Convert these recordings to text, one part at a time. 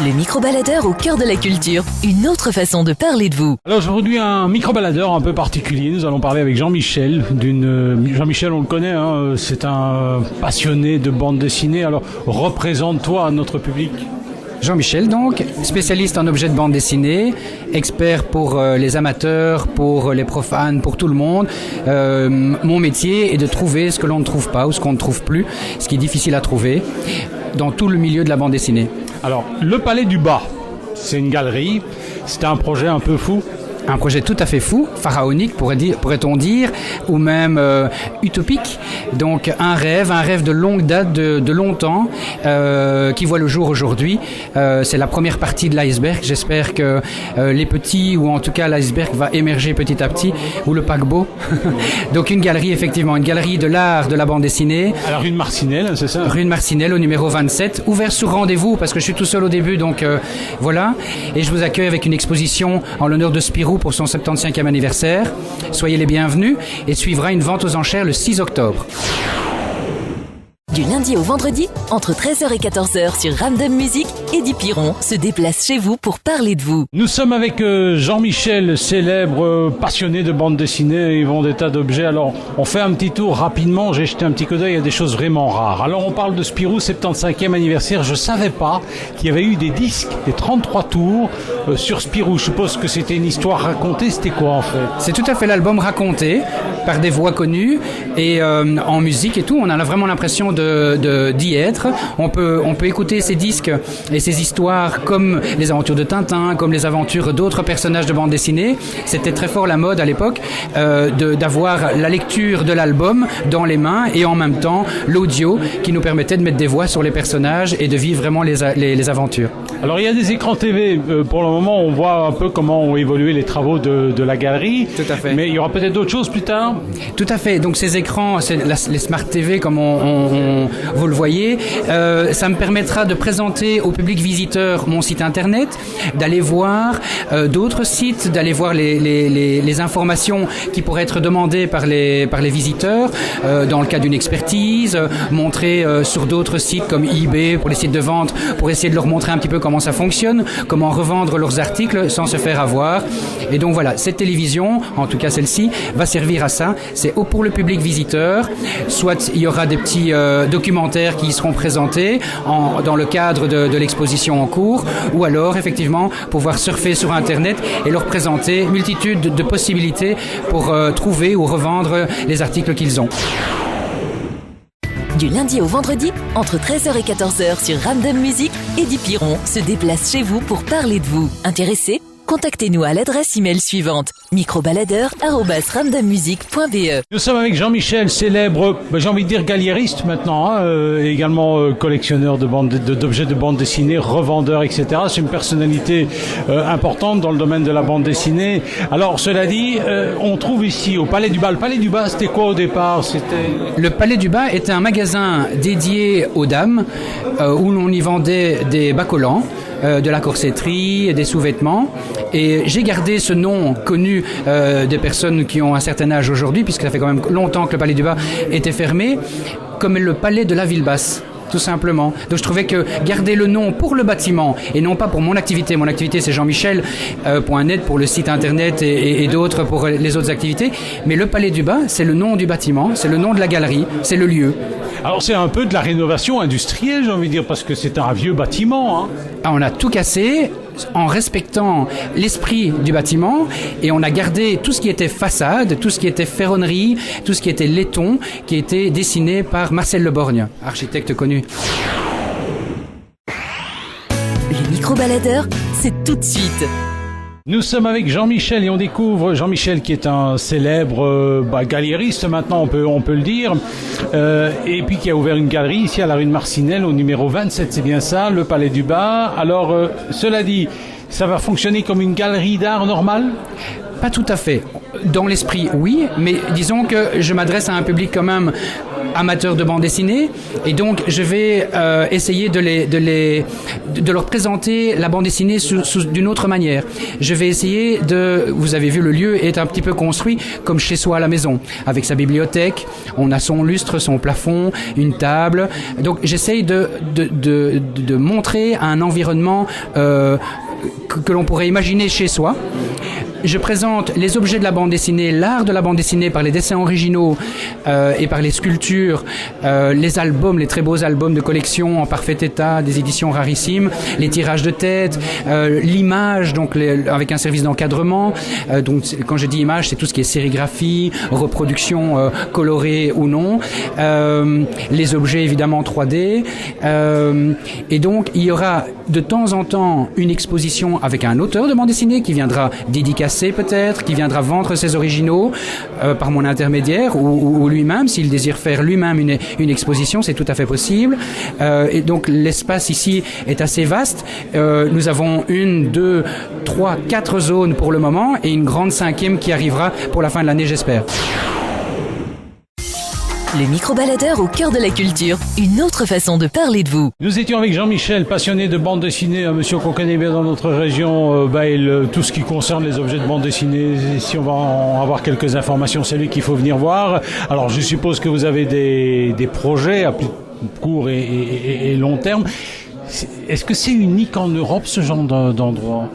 Le micro-baladeur au cœur de la culture. Une autre façon de parler de vous. Alors aujourd'hui, un micro-baladeur un peu particulier. Nous allons parler avec Jean-Michel. Jean-Michel, on le connaît, hein, c'est un passionné de bande dessinée. Alors représente-toi à notre public. Jean-Michel donc, spécialiste en objets de bande dessinée, expert pour les amateurs, pour les profanes, pour tout le monde. Mon métier est de trouver ce que l'on ne trouve pas ou ce qu'on ne trouve plus, ce qui est difficile à trouver dans tout le milieu de la bande dessinée. Alors, le Palais du Bas, c'est une galerie, c'était un projet un peu fou. Un projet tout à fait fou, pharaonique pourrait-on dire, ou même utopique. Donc un rêve de longue date, de longtemps, qui voit le jour aujourd'hui. C'est la première partie de l'iceberg. J'espère que les petits, ou en tout cas l'iceberg va émerger petit à petit, ou le paquebot. Donc une galerie, effectivement, une galerie de l'art de la bande dessinée. À la rue de Marcinelle, c'est ça? Rue de Marcinelle, au numéro 27, ouvert sous rendez-vous, parce que je suis tout seul au début, donc voilà. Et je vous accueille avec une exposition en l'honneur de Spirou pour son 75e anniversaire. Soyez les bienvenus et suivra une vente aux enchères le 6 octobre. Du lundi au vendredi, entre 13h et 14h sur Random Music, Eddie Piron se déplace chez vous pour parler de vous. Nous sommes avec Jean-Michel, célèbre passionné de bande dessinée. Ils vendent des tas d'objets. Alors, on fait un petit tour rapidement. J'ai jeté un petit coup d'œil. Il y a des choses vraiment rares. Alors, on parle de Spirou, 75e anniversaire. Je savais pas qu'il y avait eu des disques, des 33 tours sur Spirou. Je suppose que c'était une histoire racontée. C'était quoi, en fait? C'est tout à fait l'album raconté par des voix connues et en musique et tout. On a vraiment l'impression d'y être. On peut écouter ces disques et ces histoires comme les aventures de Tintin, comme les aventures d'autres personnages de bande dessinée. C'était très fort la mode à l'époque d'avoir la lecture de l'album dans les mains et en même temps l'audio qui nous permettait de mettre des voix sur les personnages et de vivre vraiment les aventures. Alors il y a des écrans TV. Pour le moment, on voit un peu comment ont évolué les travaux de la galerie. Tout à fait. Mais il y aura peut-être d'autres choses plus tard. Tout à fait. Donc ces écrans, c'est les Smart TV comme vous le voyez, ça me permettra de présenter au public visiteur mon site internet, d'aller voir d'autres sites, d'aller voir les informations qui pourraient être demandées par les visiteurs dans le cas d'une expertise, montrer sur d'autres sites comme eBay pour les sites de vente, pour essayer de leur montrer un petit peu comment ça fonctionne, comment revendre leurs articles sans se faire avoir. Et donc voilà, cette télévision, en tout cas celle-ci, va servir à ça. C'est pour le public visiteur. Soit il y aura des petits documentaires qui y seront présentés dans le cadre de l'exposition en cours, ou alors effectivement pouvoir surfer sur internet et leur présenter multitude de possibilités pour trouver ou revendre les articles qu'ils ont. Du lundi au vendredi, entre 13h et 14h sur Random Music, Eddie Piron se déplace chez vous pour parler de vous. Intéressé? Contactez-nous à l'adresse email suivante, microbaladeur@randommusic.be. Nous sommes avec Jean-Michel, célèbre, j'ai envie de dire galériste maintenant, hein, également collectionneur d'objets de bande dessinée, revendeur, etc. C'est une personnalité importante dans le domaine de la bande dessinée. Alors, cela dit, on trouve ici au Palais du Bas. Le Palais du Bas, c'était quoi au départ? Le Palais du Bas était un magasin dédié aux dames, où l'on y vendait des bas collants, de la corsetterie, des sous-vêtements. Et j'ai gardé ce nom connu des personnes qui ont un certain âge aujourd'hui, puisque ça fait quand même longtemps que le Palais du Bas était fermé, comme le Palais de la Ville Basse. Tout simplement. Donc je trouvais que garder le nom pour le bâtiment et non pas pour mon activité. Mon activité c'est jeanmichel.net pour le site internet et d'autres pour les autres activités. Mais le Palais du Bas, c'est le nom du bâtiment, c'est le nom de la galerie, c'est le lieu. Alors c'est un peu de la rénovation industrielle, j'ai envie de dire, parce que c'est un vieux bâtiment. Hein. On a tout cassé en respectant l'esprit du bâtiment et on a gardé tout ce qui était façade, tout ce qui était ferronnerie, tout ce qui était laiton, qui était dessiné par Marcel Le Borgne, architecte connu. Le micro-baladeur, c'est tout de suite. Nous sommes avec Jean-Michel et on découvre Jean-Michel qui est un célèbre galériste maintenant, on peut le dire, et puis qui a ouvert une galerie ici à la rue de Marcinelle au numéro 27, c'est bien ça, le Palais du Bas. Alors, cela dit, ça va fonctionner comme une galerie d'art normale ? Pas tout à fait. Dans l'esprit, oui, mais disons que je m'adresse à un public quand même amateurs de bande dessinée, et donc je vais essayer de leur présenter la bande dessinée d'une autre manière. Je vais essayer vous avez vu, le lieu est un petit peu construit comme chez soi à la maison, avec sa bibliothèque, on a son lustre, son plafond, une table. Donc j'essaye de montrer un environnement que l'on pourrait imaginer chez soi. Je présente les objets de la bande dessinée, l'art de la bande dessinée par les dessins originaux et par les sculptures, les albums, les très beaux albums de collection en parfait état, des éditions rarissimes, les tirages de tête, l'image, donc avec un service d'encadrement. Donc quand je dis image, c'est tout ce qui est sérigraphie, reproduction colorée ou non, les objets évidemment 3D. Et donc il y aura de temps en temps une exposition avec un auteur de bande dessinée qui viendra dédicacer peut-être, qui viendra vendre ses originaux par mon intermédiaire ou lui-même, s'il désire faire lui-même une exposition, c'est tout à fait possible. Et donc l'espace ici est assez vaste. Nous avons 1, 2, 3, 4 zones pour le moment et une grande 5e qui arrivera pour la fin de l'année, j'espère. Le micro-baladeur au cœur de la culture, une autre façon de parler de vous. Nous étions avec Jean-Michel, passionné de bande dessinée, un monsieur qu'on connaît bien dans notre région, tout ce qui concerne les objets de bande dessinée. Si on va en avoir quelques informations, c'est lui qu'il faut venir voir. Alors je suppose que vous avez des projets à plus court et long terme. Est-ce que c'est unique en Europe, ce genre d'endroit ?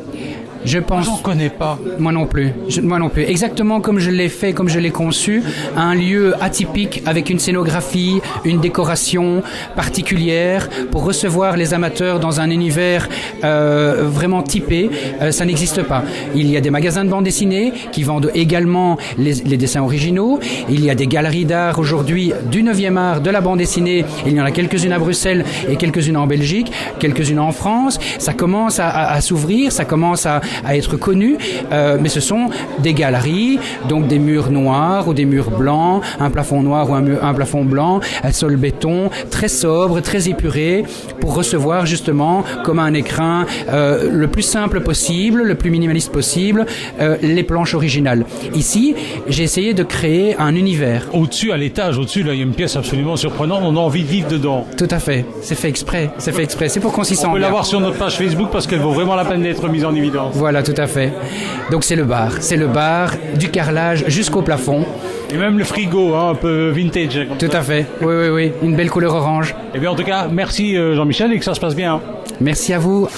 Je pense. J'en connais pas. Moi non plus. Moi non plus. Exactement comme je l'ai fait, comme je l'ai conçu, un lieu atypique avec une scénographie, une décoration particulière pour recevoir les amateurs dans un univers vraiment typé. Ça n'existe pas. Il y a des magasins de bande dessinée qui vendent également les dessins originaux. Il y a des galeries d'art aujourd'hui du 9e art de la bande dessinée. Il y en a quelques-unes à Bruxelles et quelques-unes en Belgique, quelques-unes en France. Ça commence à s'ouvrir, ça commence à être connu, mais ce sont des galeries, donc des murs noirs ou des murs blancs, un plafond noir ou un plafond blanc, un sol béton, très sobre, très épuré, pour recevoir justement comme un écrin le plus simple possible, le plus minimaliste possible, les planches originales. Ici, j'ai essayé de créer un univers. Au-dessus, à l'étage, au-dessus, là, il y a une pièce absolument surprenante, on a envie de vivre dedans. Tout à fait, c'est fait exprès, c'est pour qu'on s'y sente bien. On peut la voir sur notre page Facebook parce qu'elle vaut vraiment la peine d'être mise en évidence. Voilà, tout à fait. Donc c'est le bar du carrelage jusqu'au plafond. Et même le frigo, un peu vintage. Tout à fait, oui, une belle couleur orange. Eh bien en tout cas, merci Jean-Michel et que ça se passe bien. Merci à vous.